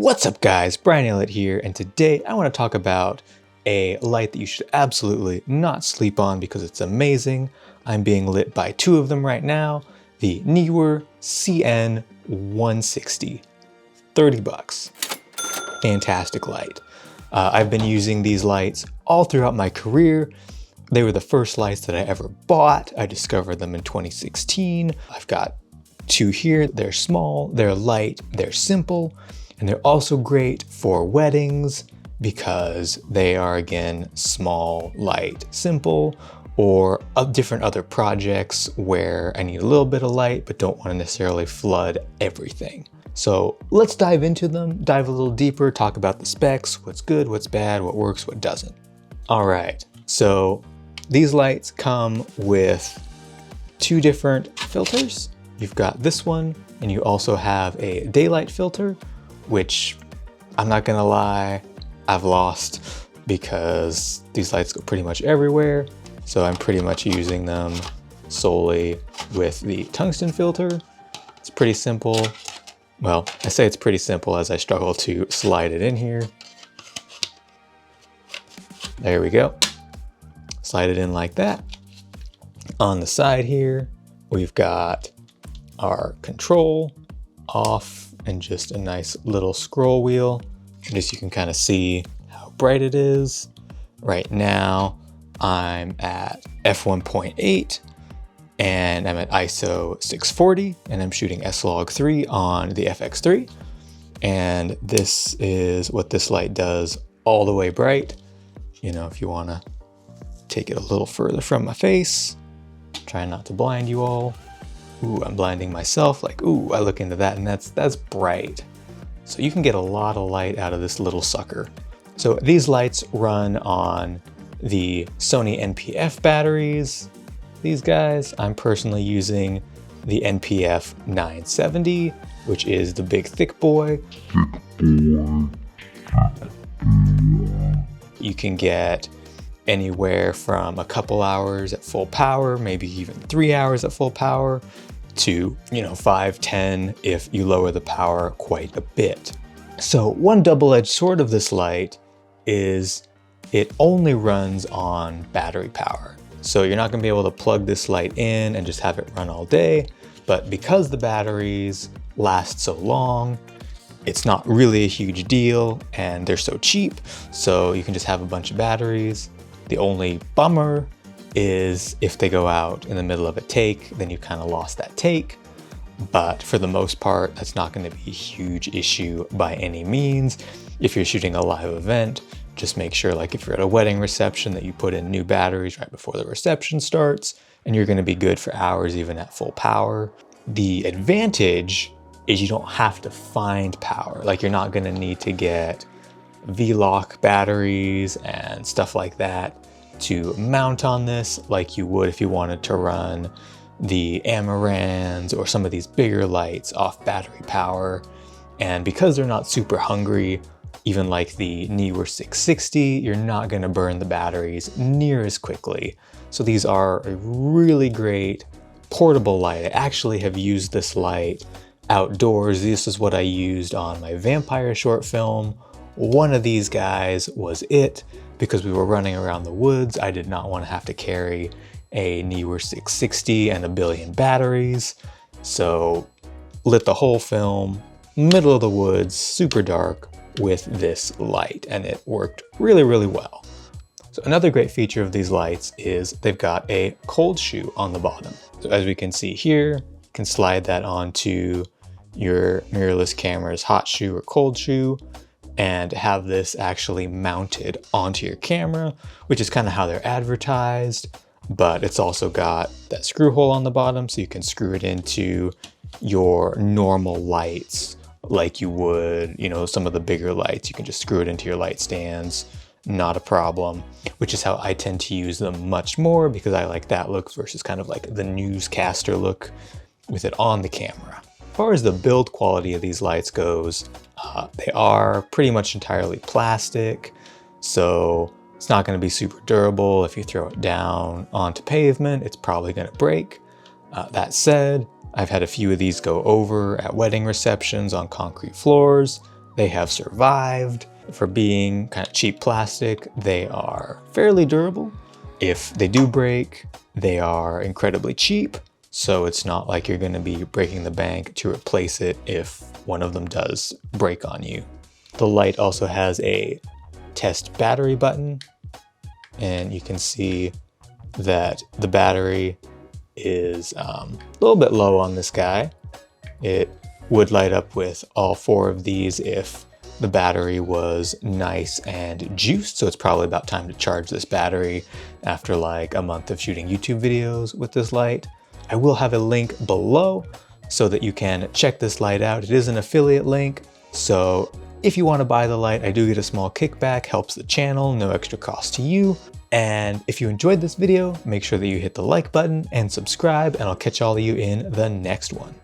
What's up guys, Brian Elliott here, and today I want to talk about a light that you should absolutely not sleep on because it's amazing. I'm being lit by two of them right now, the Neewer CN-160, 30 bucks. Fantastic light. I've been using these lights all throughout my career. They were the first lights that I ever bought. I discovered them in 2016. I've got two here. They're small, they're light, they're simple. And they're also great for weddings because they are, again, small, light, simple, or different other projects where I need a little bit of light but don't want to necessarily flood everything. So let's dive into them, dive a little deeper, talk about the specs, what's good, what's bad, what works, what doesn't. All right, so these lights come with two different filters. You've got this one, and you also have a daylight filter, which I'm not gonna lie, I've lost because these lights go pretty much everywhere. So I'm pretty much using them solely with the tungsten filter. It's pretty simple. Well, I say it's pretty simple as I struggle to slide it in here. There we go. Slide it in like that. On the side here, we've got our control off and just a nice little scroll wheel. Just you can kind of see how bright it is. Right now, I'm at f1.8 and I'm at ISO 640 and I'm shooting S-Log3 on the FX3. And this is what this light does all the way bright. You know, if you want to take it a little further from my face, trying not to blind you all. Ooh, I'm blinding myself, like, ooh, I look into that and that's bright. So you can get a lot of light out of this little sucker. So these lights run on the Sony NP-F batteries. These guys, I'm personally using the NP-F 970, which is the big thick boy. You can get anywhere from a couple hours at full power, maybe even 3 hours at full power, to 5, 10 if you lower the power quite a bit. So one double-edged sword of this light is it only runs on battery power. So you're not gonna be able to plug this light in and just have it run all day, but because the batteries last so long, it's not really a huge deal and they're so cheap, so you can just have a bunch of batteries. The only bummer is if they go out in the middle of a take, then you kind of lost that take. But for the most part, that's not going to be a huge issue by any means. If you're shooting a live event, just make sure, like if you're at a wedding reception, that you put in new batteries right before the reception starts, and you're going to be good for hours even at full power. The advantage is you don't have to find power. Like you're not going to need to get V-lock batteries and stuff like that to mount on this like you would if you wanted to run the Amarans or some of these bigger lights off battery power. And because they're not super hungry, even like the Neewer 660, you're not going to burn the batteries near as quickly. So these are a really great portable light. I actually have used this light outdoors. This is what I used on my vampire short film. One of these guys was it because we were running around the woods. I did not want to have to carry a Neewer 660 and a billion batteries. So lit the whole film, middle of the woods, super dark with this light, and it worked really, really well. So another great feature of these lights is they've got a cold shoe on the bottom. So as we can see here, you can slide that onto your mirrorless camera's hot shoe or cold shoe and have this actually mounted onto your camera, which is kind of how they're advertised, but it's also got that screw hole on the bottom so you can screw it into your normal lights like you would, some of the bigger lights. You can just screw it into your light stands, not a problem, which is how I tend to use them much more because I like that look versus kind of like the newscaster look with it on the camera. As far as the build quality of these lights goes, they are pretty much entirely plastic, so it's not going to be super durable. If you throw it down onto pavement, it's probably going to break. That said, I've had a few of these go over at wedding receptions on concrete floors. They have survived. For being kind of cheap plastic, they are fairly durable. If they do break, they are incredibly cheap. So it's not like you're going to be breaking the bank to replace it if one of them does break on you. The light also has a test battery button, and you can see that the battery is a little bit low on this guy. It would light up with all 4 of these if the battery was nice and juiced, so it's probably about time to charge this battery after like a month of shooting YouTube videos with this light. I will have a link below so that you can check this light out. It is an affiliate link, so if you want to buy the light, I do get a small kickback, helps the channel, no extra cost to you. And if you enjoyed this video, make sure that you hit the like button and subscribe, and I'll catch all of you in the next one.